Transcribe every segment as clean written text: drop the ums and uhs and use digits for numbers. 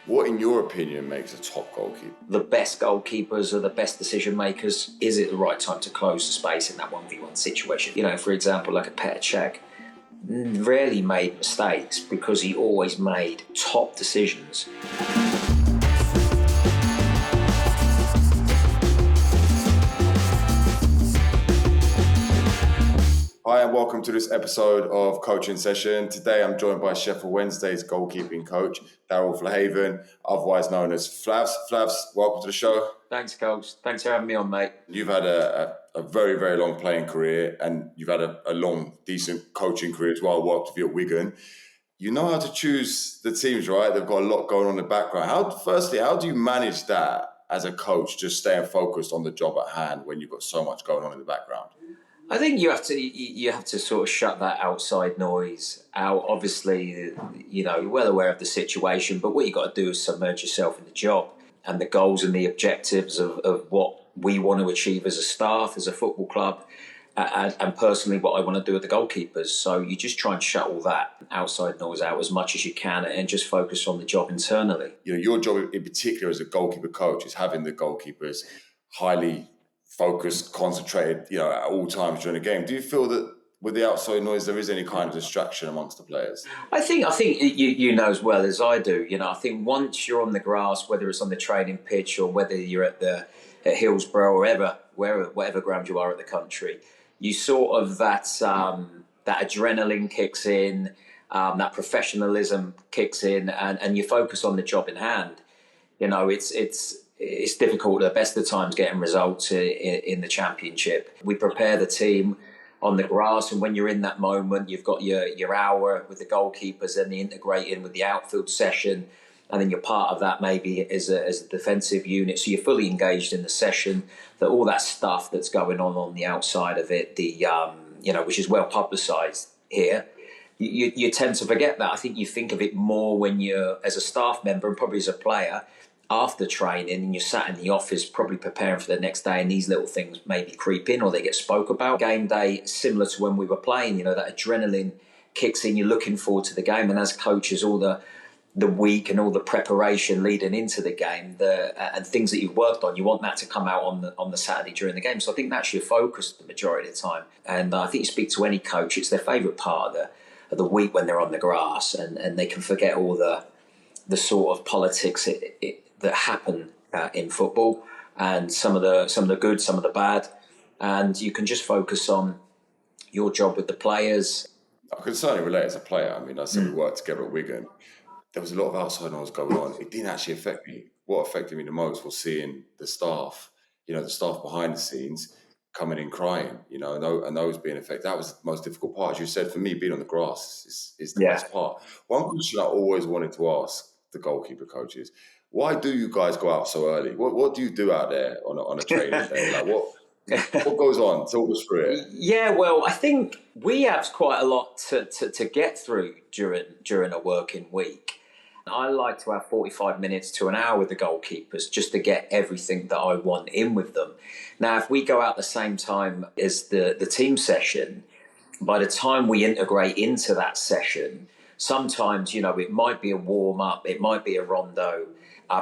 What, in your opinion, makes a top goalkeeper? The best goalkeepers are the best decision makers. Is it the right time to close the space in that 1v1 situation? You know, for example, like a Petr Cech rarely made mistakes because he always made top decisions. Hi and welcome to this episode of Coaching Session. Today I'm joined by Sheffield Wednesday's goalkeeping coach, Darryl Flahavan, otherwise known as Flavs. Flavs, welcome to the show. Thanks, Coach. Thanks for having me on, mate. You've had a very, very long playing career and you've had a long, decent coaching career as well. Worked with you at Wigan. You know how to choose the teams, right? They've got a lot going on in the background. How do you manage that as a coach, just staying focused on the job at hand when you've got so much going on in the background? I think you have to sort of shut that outside noise out. Obviously, you know, you're well aware of the situation, but what you got to do is submerge yourself in the job and the goals and the objectives of what we want to achieve as a staff, as a football club, and personally what I want to do with the goalkeepers. So you just try and shut all that outside noise out as much as you can and just focus on the job internally. You know, your job in particular as a goalkeeper coach is having the goalkeepers highly focused, concentrated, you know, at all times during a game. Do you feel that with the outside noise there is any kind of distraction amongst the players? I think you know as well as I do. You know, I think once you're on the grass, whether it's on the training pitch or whether you're at Hillsborough or whatever ground you are at the country, you sort of that adrenaline kicks in, that professionalism kicks in, and you focus on the job in hand. You know, it's difficult at the best of times getting results in the Championship. We prepare the team on the grass, and when you're in that moment, you've got your hour with the goalkeepers and the integrating with the outfield session, and then you're part of that maybe as a defensive unit. So you're fully engaged in the session. That all that stuff that's going on the outside of it, which is well publicised here. You tend to forget that. I think you think of it more when you're as a staff member and probably as a player after training and you're sat in the office probably preparing for the next day, and these little things maybe creep in or they get spoke about. Game day, similar to when we were playing, you know, that adrenaline kicks in, you're looking forward to the game, and as coaches, all the week and all the preparation leading into the game, and things that you've worked on, you want that to come out on the Saturday during the game. So I think that's your focus the majority of the time. And I think you speak to any coach, it's their favourite part of the week when they're on the grass, and they can forget all the sort of politics that happen in football, and some of the good, some of the bad, and you can just focus on your job with the players. I can certainly relate as a player. I mean, I said we worked together at Wigan. There was a lot of outside noise going on. It didn't actually affect me. What affected me the most was seeing the staff, you know, the staff behind the scenes coming in crying, you know, and those being affected. That was the most difficult part. As you said, for me, being on the grass is the best part. One question I always wanted to ask the goalkeeper coaches: why do you guys go out so early? What do you do out there on a training day? Like what goes on? Talk us through it. Yeah, well, I think we have quite a lot to get through during a working week. I like to have 45 minutes to an hour with the goalkeepers just to get everything that I want in with them. Now, if we go out the same time as the team session, by the time we integrate into that session, sometimes, you know, it might be a warm-up, it might be a rondo,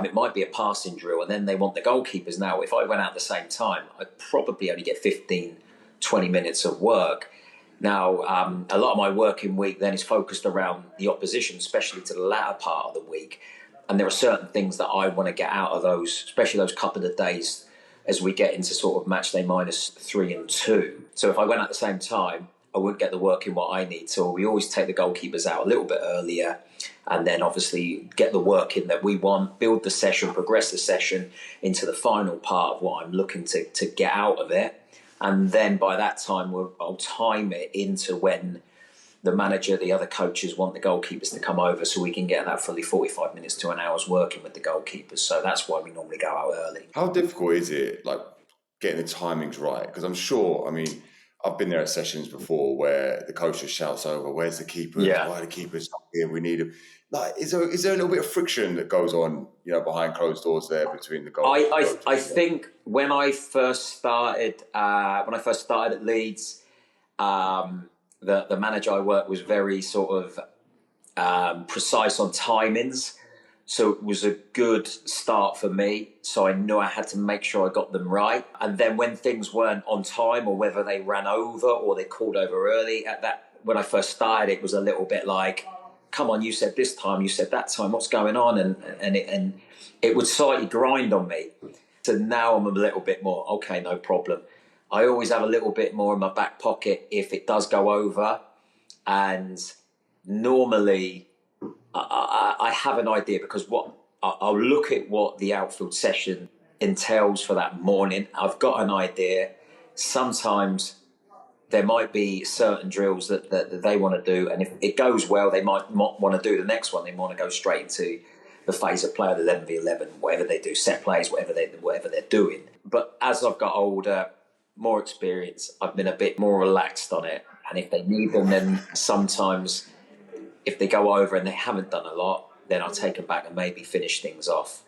it might be a passing drill, and then they want the goalkeepers. Now, if I went out at the same time, I'd probably only get 15, 20 minutes of work. Now, a lot of my working week then is focused around the opposition, especially to the latter part of the week. And there are certain things that I want to get out of those, especially those couple of days as we get into sort of match day -3 and 2. So if I went at the same time, I wouldn't get the work in what I need. So we always take the goalkeepers out a little bit earlier, and then obviously get the work in that we want, build the session, progress the session into the final part of what I'm looking to get out of it. And then by that time, I'll time it into when the manager, the other coaches want the goalkeepers to come over, so we can get that fully 45 minutes to an hour's working with the goalkeepers. So that's why we normally go out early. How difficult is it, like, getting the timings right? Because I'm sure, I mean, I've been there at sessions before where the coach just shouts over, "Where's the keeper? Yeah. Why are the keepers not here? We need him." Like, is there a little bit of friction that goes on, you know, behind closed doors there between the goalkeepers? I think when I first started at Leeds, the manager I worked with was very sort of precise on timings. So it was a good start for me. So I knew I had to make sure I got them right. And then when things weren't on time, or whether they ran over or they called over early, when I first started, it was a little bit like, come on, you said this time, you said that time, what's going on? And it would slightly grind on me. So now I'm a little bit more, okay, no problem. I always have a little bit more in my back pocket if it does go over. And normally I have an idea, because I'll look at what the outfield session entails for that morning. I've got an idea. Sometimes there might be certain drills that they want to do, and if it goes well, they might not want to do the next one. They want to go straight into the phase of play of 11v11, whatever they do, set plays, whatever they're doing. But as I've got older, more experience, I've been a bit more relaxed on it. And if they need them, then sometimes if they go over and they haven't done a lot, then I'll take them back and maybe finish things off.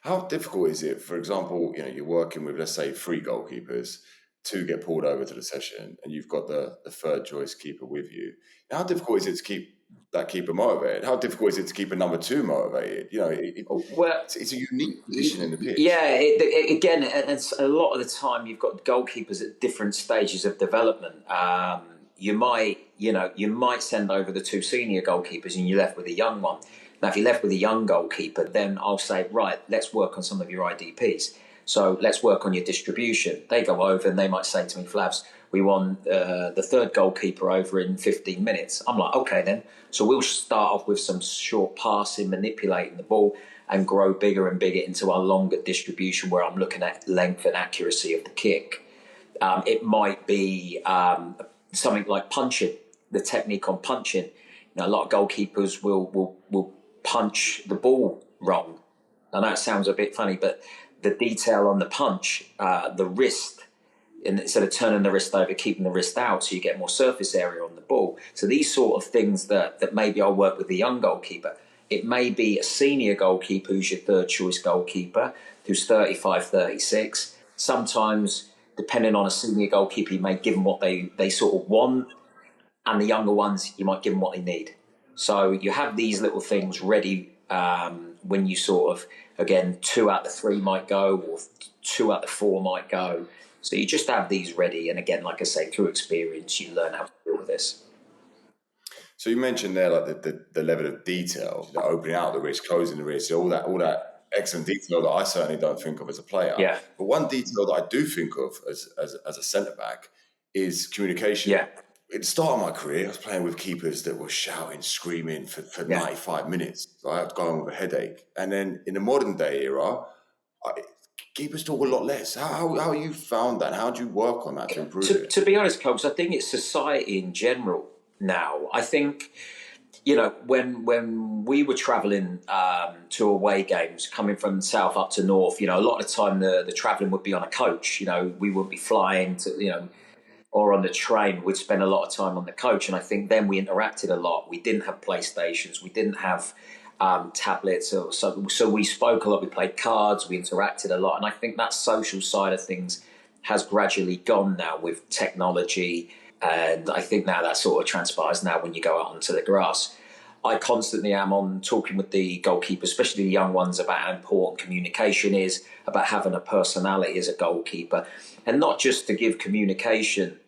How difficult is it, for example, you're working with, let's say, 3 goalkeepers, 2 get pulled over to the session, and you've got the third choice keeper with you. How difficult is it to keep that keeper motivated? How difficult is it to keep a number 2 motivated? It's a unique position in the pitch. Yeah, again, it's a lot of the time you've got goalkeepers at different stages of development. You might send over the 2 senior goalkeepers and you're left with a young one. Now, if you're left with a young goalkeeper, then I'll say, right, let's work on some of your IDPs. So let's work on your distribution. They go over and they might say to me, Flavs, we want the third goalkeeper over in 15 minutes. I'm like, okay then. So we'll start off with some short passing, manipulating the ball, and grow bigger and bigger into our longer distribution, where I'm looking at length and accuracy of the kick. It might be something like punching, the technique on punching. A lot of goalkeepers will punch the ball wrong. I know it sounds a bit funny, but the detail on the punch, the wrist, and instead of turning the wrist over, keeping the wrist out so you get more surface area on the ball. So these sort of things that maybe I'll work with the young goalkeeper. It may be a senior goalkeeper who's your third choice goalkeeper, who's 35, 36. Sometimes, depending on a senior goalkeeper, you may give them what they sort of want, and the younger ones, you might give them what they need. So you have these little things ready when you sort of, again, 2 out of the 3 might go, or 2 out of the 4 might go. So you just have these ready. And again, like I say, through experience, you learn how to deal with this. So you mentioned there, like the level of detail, opening out the wrist, closing the wrist, all that excellent detail that I certainly don't think of as a player. Yeah. But one detail that I do think of as a centre back is communication. Yeah. At the start of my career, I was playing with keepers that were shouting, screaming for 95 minutes. So I had to go home with a headache. And then in the modern day era, keepers talk a lot less. How you found that? How do you work on that to improve it? To be honest, Coles, I think it's society in general now. I think, when we were travelling to away games, coming from south up to north, a lot of the time the travelling would be on a coach. We would be flying to, or on the train. We'd spend a lot of time on the coach. And I think then we interacted a lot. We didn't have PlayStations. We didn't have tablets. So we spoke a lot. We played cards. We interacted a lot. And I think that social side of things has gradually gone now with technology. And I think now that sort of transpires now when you go out onto the grass. I constantly am on talking with the goalkeeper, especially the young ones, about how important communication is, about having a personality as a goalkeeper, and not just to give communication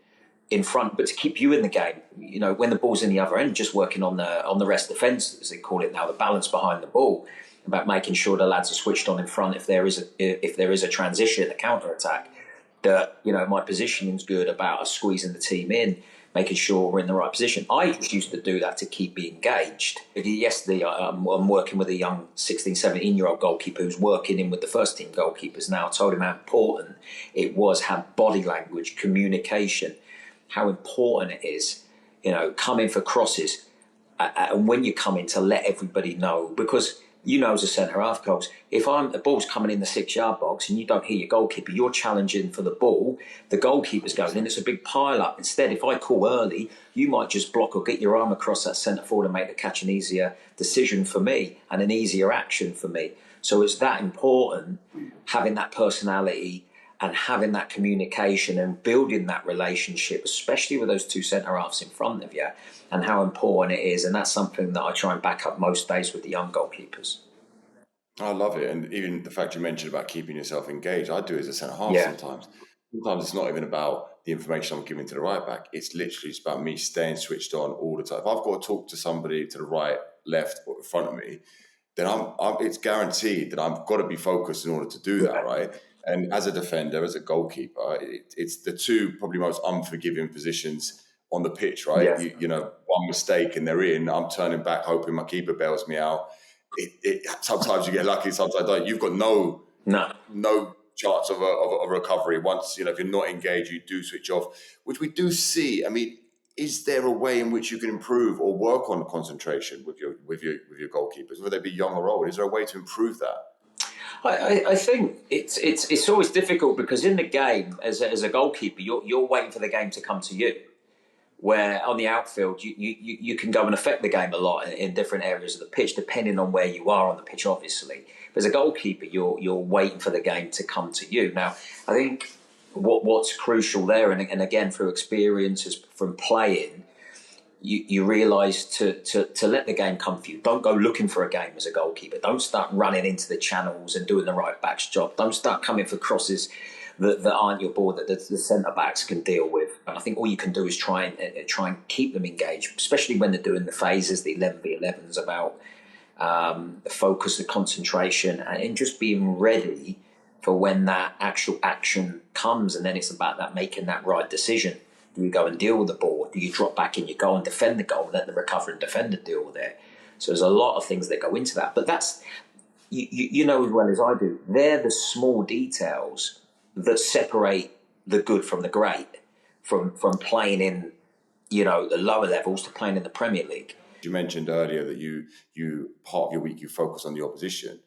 in front, but to keep you in the game. When the ball's in the other end, just working on the rest defence, as they call it now, the balance behind the ball, about making sure the lads are switched on in front if there is a transition, a counter attack. That my positioning's good, about us squeezing the team in, making sure we're in the right position. I just used to do that to keep me engaged. Yesterday, I'm working with a young 16, 17-year-old goalkeeper who's working in with the first team goalkeepers now. I told him how important it was, how body language, communication, how important it is, coming for crosses. And when you come in, to let everybody know, because as a centre-half, Coles, if the ball's coming in the 6-yard box and you don't hear your goalkeeper, you're challenging for the ball, the goalkeeper's going in, it's a big pile-up. Instead, if I call early, you might just block or get your arm across that centre-forward and make the catch an easier decision for me and an easier action for me. So it's that important, having that personality and having that communication and building that relationship, especially with those 2 centre-halves in front of you, and how important it is. And that's something that I try and back up most days with the young goalkeepers. I love it. And even the fact you mentioned about keeping yourself engaged, I do as a centre half Yeah, sometimes. Sometimes it's not even about the information I'm giving to the right back. It's literally just about me staying switched on all the time. If I've got to talk to somebody to the right, left, or in front of me, then it's guaranteed that I've got to be focused in order to do that, yeah, right? And as a defender, as a goalkeeper, it's the two probably most unforgiving positions on the pitch, right? yeah. You know, one mistake and they're in. I'm turning back, hoping my keeper bails me out. Sometimes you get lucky, sometimes don't. You've got No. no chance of a recovery. Once, if you're not engaged, you do switch off, which we do see. I mean, is there a way in which you can improve or work on concentration with your goalkeepers, whether they be young or old? Is there a way to improve that? I think it's always difficult because in the game, as a goalkeeper, you're waiting for the game to come to you. Where on the outfield, you can go and affect the game a lot in different areas of the pitch, depending on where you are on the pitch, obviously. But as a goalkeeper, you're waiting for the game to come to you. Now, I think what's crucial there, and again through experiences from playing, you realise to let the game come for you. Don't go looking for a game as a goalkeeper. Don't start running into the channels and doing the right back's job. Don't start coming for crosses that aren't your ball that the centre backs can deal with. And I think all you can do is try and keep them engaged, especially when they're doing the phases, the 11v11s, about the focus, the concentration, and just being ready for when that actual action comes. And then it's about that making that right decision. Do you go and deal with the ball? Do you drop back in your goal and defend the goal and let the recovering defender deal with it? So there's a lot of things that go into that. But that's, you know as well as I do, they're the small details that separate the good from the great, from playing in, the lower levels to playing in the Premier League. You mentioned earlier that you part of your week you focus on the opposition.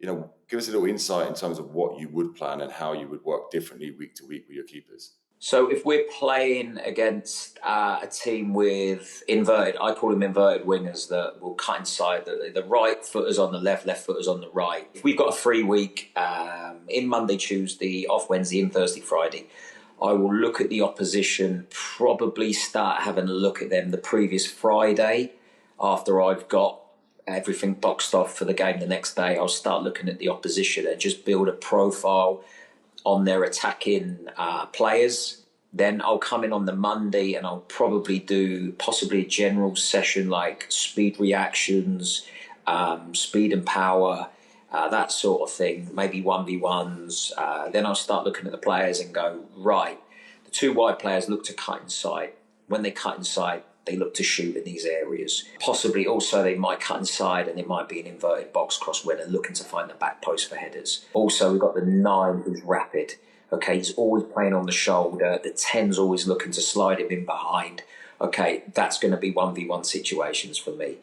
Give us a little insight in terms of what you would plan and how you would work differently week to week with your keepers. So if we're playing against a team with I call them inverted wingers that will cut inside, the right footers on the left footers on the right. If we've got a free week in Monday, Tuesday, off Wednesday, in Thursday, Friday, I will look at the opposition, probably start having a look at them the previous Friday after I've got everything boxed off for the game the next day. I'll start looking at the opposition and just build a profile on their attacking players. Then I'll come in on the Monday and I'll probably do possibly a general session like speed reactions, speed and power, that sort of thing, maybe 1v1s. Then I'll start looking at the players and go, right, the two wide players look to cut inside. When they cut inside, they look to shoot in these areas. Possibly also they might cut inside and it might be an inverted box cross where they're looking to find the back post for headers. Also, we've got the 9 who's rapid. Okay, he's always playing on the shoulder. The 10's always looking to slide him in behind. Okay, that's going to be 1v1 situations for me.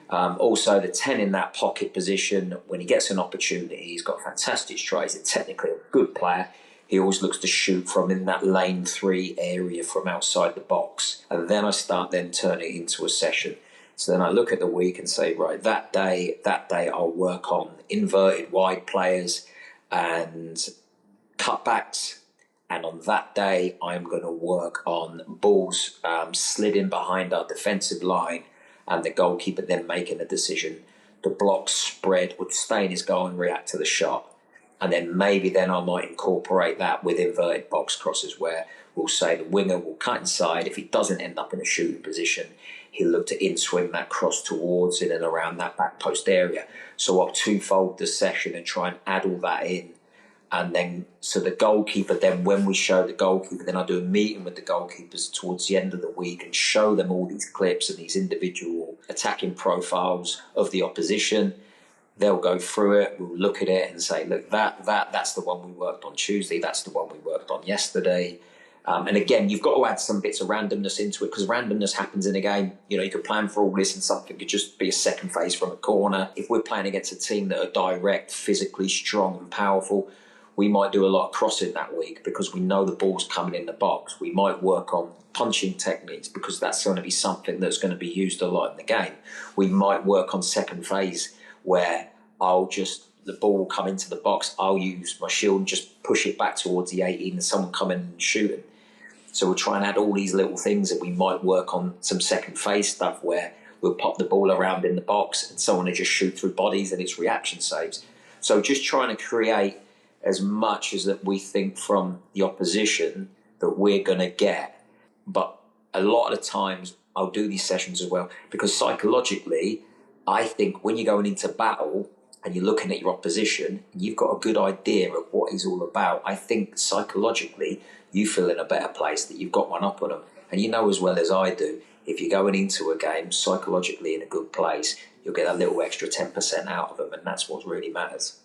Also, the 10 in that pocket position, when he gets an opportunity, he's got fantastic strides. He's technically a good player. He always looks to shoot from in that lane 3 area from outside the box. And then I start then turning it into a session. So then I look at the week and say, right, that day I'll work on inverted wide players and cutbacks. And on that day, I'm going to work on balls slid in behind our defensive line and the goalkeeper then making a decision. The block spread would stay in his goal and react to the shot. And then maybe I might incorporate that with inverted box crosses where we'll say the winger will cut inside. If he doesn't end up in a shooting position, he'll look to in-swing that cross towards in and around that back post area. So I'll twofold the session and try and add all that in. And then, so the goalkeeper, then when we show the goalkeeper, then I do a meeting with the goalkeepers towards the end of the week and show them all these clips and these individual attacking profiles of the opposition. They'll go through it, we'll look at it and say, look, that's the one we worked on Tuesday, that's the one we worked on yesterday. And again, you've got to add some bits of randomness into it because randomness happens in a game. You could plan for all this and something could just be a second phase from a corner. If we're playing against a team that are direct, physically strong and powerful, we might do a lot of crossing that week because we know the ball's coming in the box. We might work on punching techniques because that's going to be something that's going to be used a lot in the game. We might work on second phase where the ball will come into the box, I'll use my shield and just push it back towards the 18 and someone come in and shooting. So we'll try and add all these little things that we might work on some second phase stuff where we'll pop the ball around in the box and someone will just shoot through bodies and it's reaction saves. So just trying to create as much as that we think from the opposition that we're going to get. But a lot of the times I'll do these sessions as well, because psychologically, I think when you're going into battle and you're looking at your opposition, and you've got a good idea of what he's all about, I think psychologically you feel in a better place, that you've got one up on them. And you know as well as I do, if you're going into a game psychologically in a good place, you'll get a little extra 10% out of them, and that's what really matters.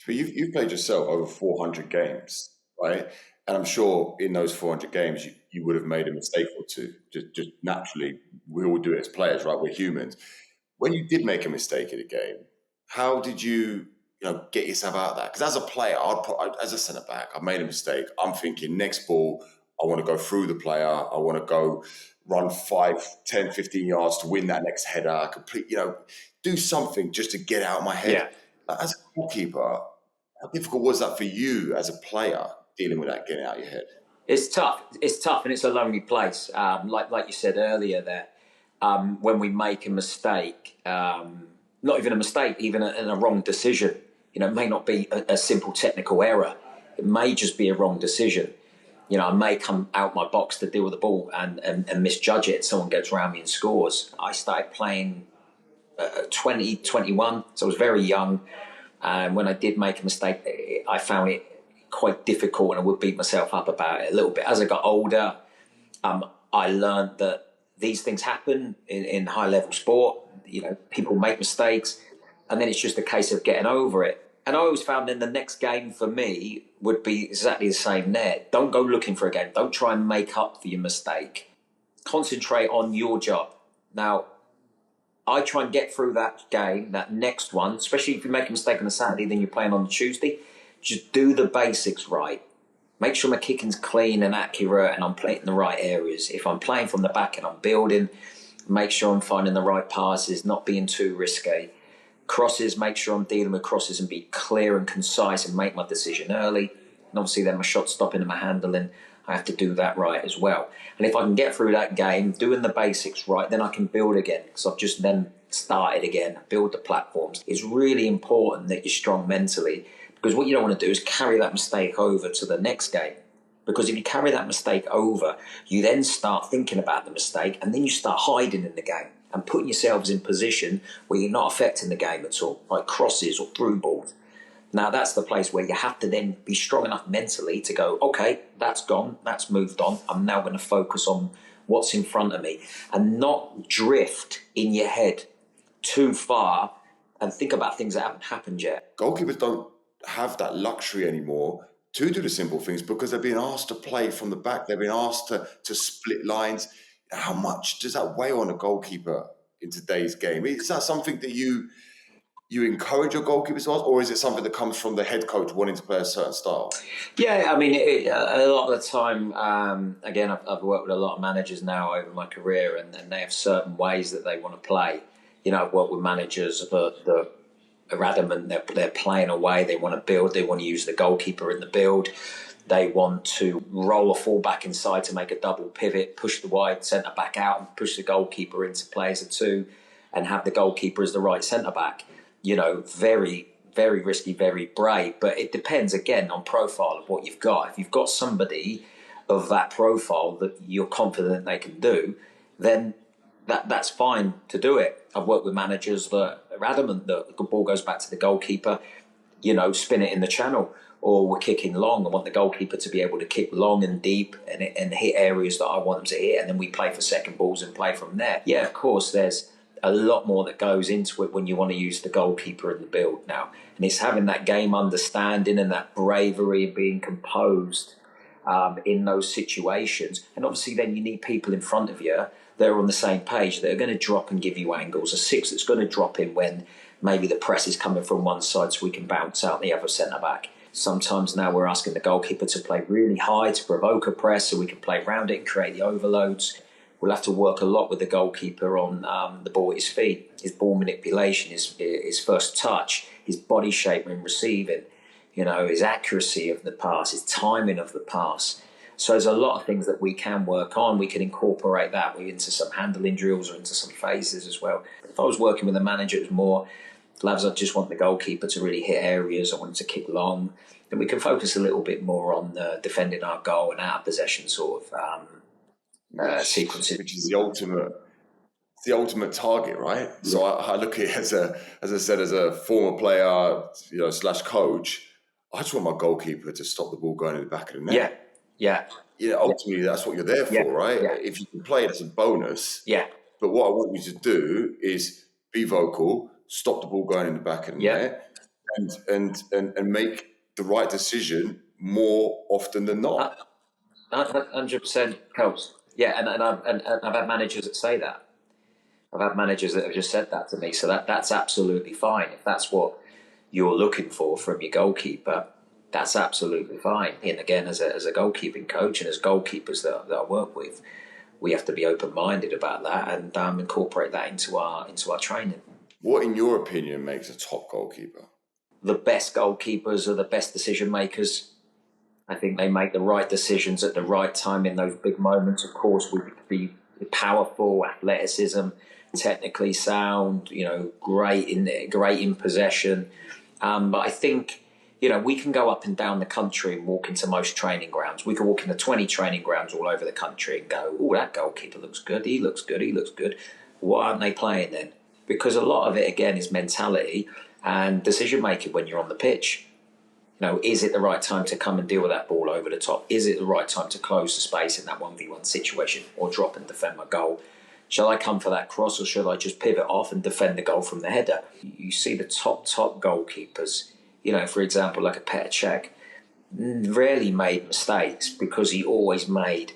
But you've played yourself over 400 games, right? And I'm sure in those 400 games, you would have made a mistake or two. Just naturally, we all do it as players, right? We're humans. When you did make a mistake in a game, how did you get yourself out of that? Because as a player, as a centre back, I made a mistake. I'm thinking next ball, I want to go through the player. I want to go run 5, 10, 15 yards to win that next header. Do something just to get out of my head. Yeah. As a goalkeeper, how difficult was that for you as a player, dealing with that, getting out of your head? It's tough. It's tough, and it's a lonely place. Like you said earlier there, when we make a mistake, not even a mistake, even a wrong decision, it may not be a simple technical error. It may just be a wrong decision. I may come out my box to deal with the ball and misjudge it. Someone gets around me and scores. I started playing 20, 21, so I was very young. And when I did make a mistake, I found it quite difficult, and I would beat myself up about it a little bit. As I got older, I learned that these things happen in high-level sport. People make mistakes, and then it's just a case of getting over it. And I always found in the next game for me would be exactly the same there. Don't go looking for a game. Don't try and make up for your mistake. Concentrate on your job. Now, I try and get through that game, that next one, especially if you make a mistake on a Saturday, then you're playing on the Tuesday. Just do the basics right. Make sure my kicking's clean and accurate and I'm playing in the right areas. If I'm playing from the back and I'm building, make sure I'm finding the right passes, not being too risque. Crosses, make sure I'm dealing with crosses and be clear and concise and make my decision early. And obviously then my shot stopping and my handling, I have to do that right as well. And if I can get through that game, doing the basics right, then I can build again. Because I've just then started again, build the platforms. It's really important that you're strong mentally, because what you don't want to do is carry that mistake over to the next game. Because if you carry that mistake over, you then start thinking about the mistake and then you start hiding in the game and putting yourselves in position where you're not affecting the game at all, like crosses or through balls. Now, that's the place where you have to then be strong enough mentally to go, okay, that's gone, that's moved on. I'm now going to focus on what's in front of me and not drift in your head too far and think about things that haven't happened yet. Goalkeepers don't have that luxury anymore to do the simple things because they're being asked to play from the back. They're being asked to split lines. How much does that weigh on a goalkeeper in today's game? Is that something that you encourage your goalkeepers to ask, or is it something that comes from the head coach wanting to play a certain style? Yeah, I mean, a lot of the time, again, I've worked with a lot of managers now over my career, and they have certain ways that they want to play. I've worked with managers that are adamant they're playing away, they want to build, they want to use the goalkeeper in the build. They want to roll a full-back inside to make a double pivot, push the wide centre-back out and push the goalkeeper into play as a two and have the goalkeeper as the right centre-back. Very, very risky, very brave. But it depends, again, on profile of what you've got. If you've got somebody of that profile that you're confident they can do, then that's fine to do it. I've worked with managers that are adamant that the ball goes back to the goalkeeper, spin it in the channel. Or we're kicking long. I want the goalkeeper to be able to kick long and deep and hit areas that I want them to hit, and then we play for second balls and play from there. Yeah, of course, there's a lot more that goes into it when you want to use the goalkeeper in the build now. And it's having that game understanding and that bravery and being composed in those situations. And obviously then you need people in front of you that are on the same page, that are going to drop and give you angles. A six that's going to drop in when maybe the press is coming from one side so we can bounce out the other centre-back. Sometimes now we're asking the goalkeeper to play really high to provoke a press so we can play around it and create the overloads. We'll have to work a lot with the goalkeeper on the ball at his feet, his ball manipulation, his first touch, his body shape when receiving, his accuracy of the pass, his timing of the pass. So there's a lot of things that we can work on. We can incorporate that into some handling drills or into some phases as well. If I was working with a manager, it was more Flavs, I just want the goalkeeper to really hit areas. I want him to kick long. Then we can focus a little bit more on defending our goal and out of possession sort of sequences. Which is the ultimate target, right? Yeah. So I look at it as a former player, / coach. I just want my goalkeeper to stop the ball going in the back of the net. Yeah. Ultimately, that's what you're there for, right? Yeah. If you can play, that's a bonus. Yeah. But what I want you to do is be vocal, stop the ball going in the back of the net, and make the right decision more often than not. 100% helps. Yeah, and I've had managers that say that. I've had managers that have just said that to me. So that's absolutely fine. If that's what you're looking for from your goalkeeper, that's absolutely fine. And again, as a goalkeeping coach and as goalkeepers that I work with, we have to be open-minded about that and incorporate that into our training. What, in your opinion, makes a top goalkeeper? The best goalkeepers are the best decision makers. I think they make the right decisions at the right time in those big moments. Of course, we could be powerful, athleticism, technically sound, great in possession. But I think, we can go up and down the country and walk into most training grounds. We can walk into 20 training grounds all over the country and go, oh, that goalkeeper looks good. He looks good. He looks good. Why aren't they playing then? Because a lot of it, again, is mentality and decision making when you're on the pitch. Is it the right time to come and deal with that ball over the top? Is it the right time to close the space in that 1v1 situation or drop and defend my goal? Shall I come for that cross or should I just pivot off and defend the goal from the header? You see the top goalkeepers, for example, like a Petr Cech, rarely made mistakes because he always made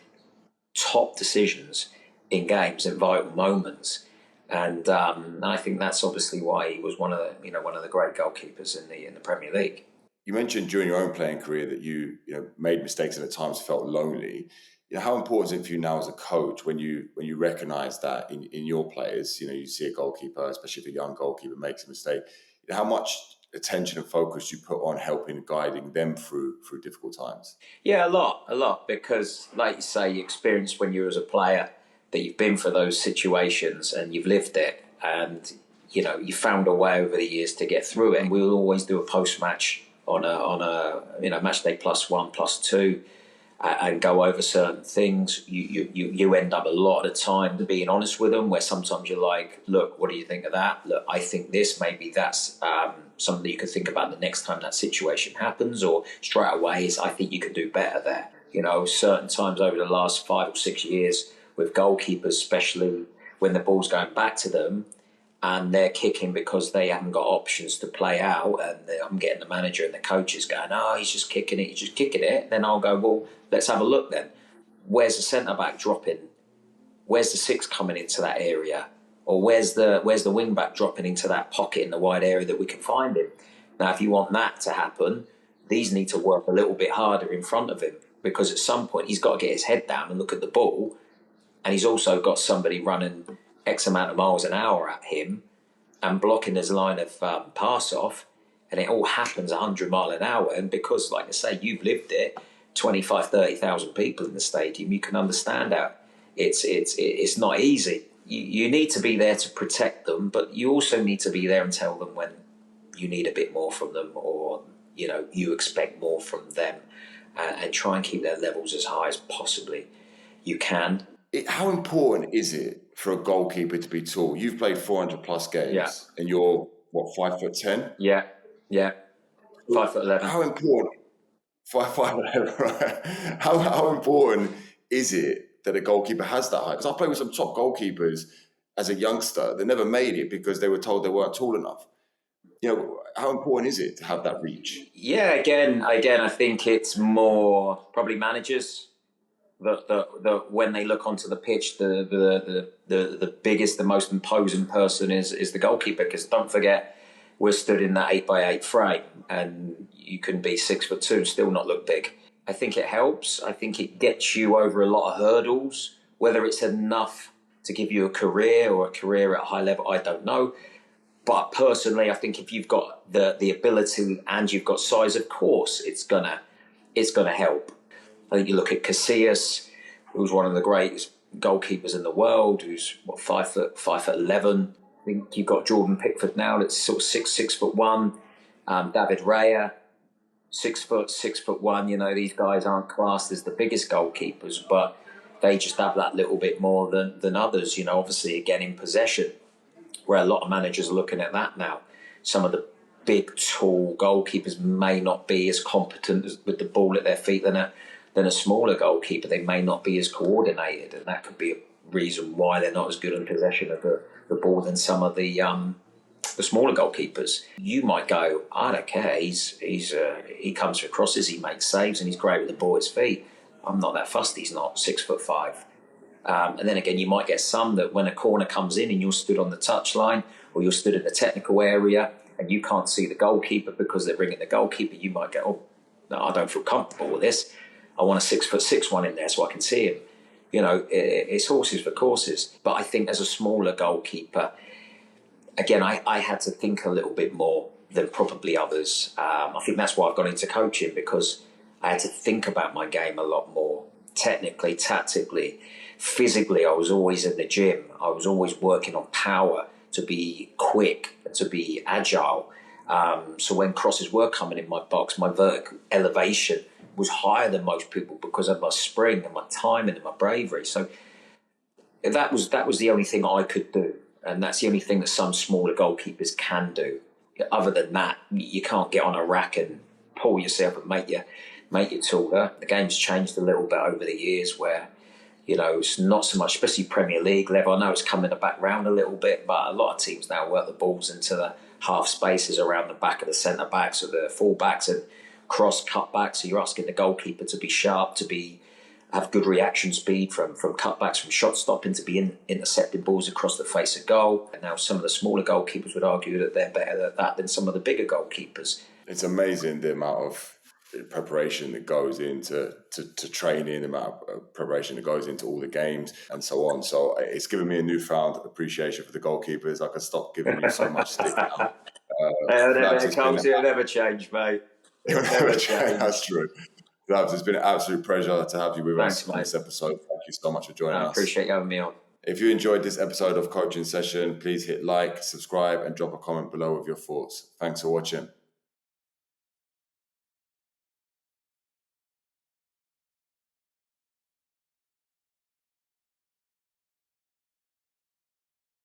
top decisions in games in vital moments. And I think that's obviously why he was one of the great goalkeepers in the Premier League. You mentioned during your own playing career that you made mistakes and at times felt lonely. How important is it for you now as a coach when you recognise that in your players? You see a goalkeeper, especially if a young goalkeeper makes a mistake. How much attention and focus you put on helping, guiding them through difficult times? Yeah, a lot, because like you say, you experienced when you were as a player that you've been through those situations and you've lived it, and you found a way over the years to get through it. And we'll always do a post-match on a match day +1, +2, and go over certain things. You end up a lot of the time being honest with them, where sometimes you're like, look, what do you think of that? Look, I think this, maybe that's something that you could think about the next time that situation happens, or straight away is, I think you could do better there. Certain times over the last 5 or 6 years with goalkeepers, especially when the ball's going back to them, and they're kicking because they haven't got options to play out, and I'm getting the manager and the coaches going, oh, he's just kicking it. Then I'll go, well, let's have a look then. Where's the centre-back dropping? Where's the six coming into that area? Or where's the wing-back dropping into that pocket in the wide area that we can find him? Now, if you want that to happen, these need to work a little bit harder in front of him, because at some point he's got to get his head down and look at the ball, and he's also got somebody running X amount of miles an hour at him and blocking his line of pass off, and it all happens 100 mile an hour. And because, like I say, you've lived it, 25, 30,000 people in the stadium, you can understand how it's not easy. You need to be there to protect them, but you also need to be there and tell them when you need a bit more from them, or you expect more from them, and try and keep their levels as high as possibly you can. How important is it for a goalkeeper to be tall? You've played 400 plus games, and you're what, 5'10"? Yeah. 5'11". How important? 5'11", right? How important is it that a goalkeeper has that height? Because I played with some top goalkeepers as a youngster that never made it because they were told they weren't tall enough. How important is it to have that reach? Yeah, again, I think it's more probably managers. That when they look onto the pitch, the biggest, the most imposing person is the goalkeeper. Because don't forget, we're stood in that 8x8 frame, and you can be 6'2" and still not look big. I think it helps. I think it gets you over a lot of hurdles. Whether it's enough to give you a career or a career at a high level, I don't know. But personally, I think if you've got the ability and you've got size, of course, it's gonna help. I think you look at Casillas, who's one of the greatest goalkeepers in the world, who's 5'11", I think you've got Jordan Pickford now that's sort of 6'1". David Raya, 6'1". You know, these guys aren't classed as the biggest goalkeepers, but they just have that little bit more than others. You know, obviously, again, in possession, where a lot of managers are looking at that now. Some of the big, tall goalkeepers may not be as competent with the ball at their feet than a smaller goalkeeper. They may not be as coordinated, and that could be a reason why they're not as good in possession of the ball than some of the smaller goalkeepers. You might go, I don't care. He comes for crosses, he makes saves, and he's great with the ball at his feet. I'm not that fussed. He's not 6'5". And then again, you might get some that when a corner comes in and you're stood on the touchline or you're stood in the technical area and you can't see the goalkeeper because they're bringing the goalkeeper, you might go, oh, no, I don't feel comfortable with this. I want a 6'6" one in there so I can see him. You know, it's horses for courses. But I think as a smaller goalkeeper, again, I had to think a little bit more than probably others. I think that's why I've gone into coaching, because I had to think about my game a lot more. Technically, tactically, physically, I was always in the gym. I was always working on power to be quick, to be agile. So when crosses were coming in my box, my vertical elevation was higher than most people because of my spring and my timing and my bravery. So that was the only thing I could do. And that's the only thing that some smaller goalkeepers can do. Other than that, you can't get on a rack and pull yourself and make you taller. The game's changed a little bit over the years where, you know, it's not so much, especially Premier League level. I know it's coming back round a little bit, but a lot of teams now work the balls into the half spaces around the back of the centre backs or the full backs and cross cut back. So you're asking the goalkeeper to be sharp, have good reaction speed from cutbacks, from shot stopping, to be intercepting balls across the face of goal. And now some of the smaller goalkeepers would argue that they're better at that than some of the bigger goalkeepers. It's amazing the amount of preparation that goes into to training, the amount of preparation that goes into all the games and so on. So it's given me a newfound appreciation for the goalkeepers. I could stop giving you so much stick now. It'll never change, mate. It'll never change. That's true. Labs, it's been an absolute pleasure to have you with us on this episode. Thank you so much for joining us. I appreciate you having me on. If you enjoyed this episode of Coaching Session, please hit like, subscribe, and drop a comment below with your thoughts. Thanks for watching.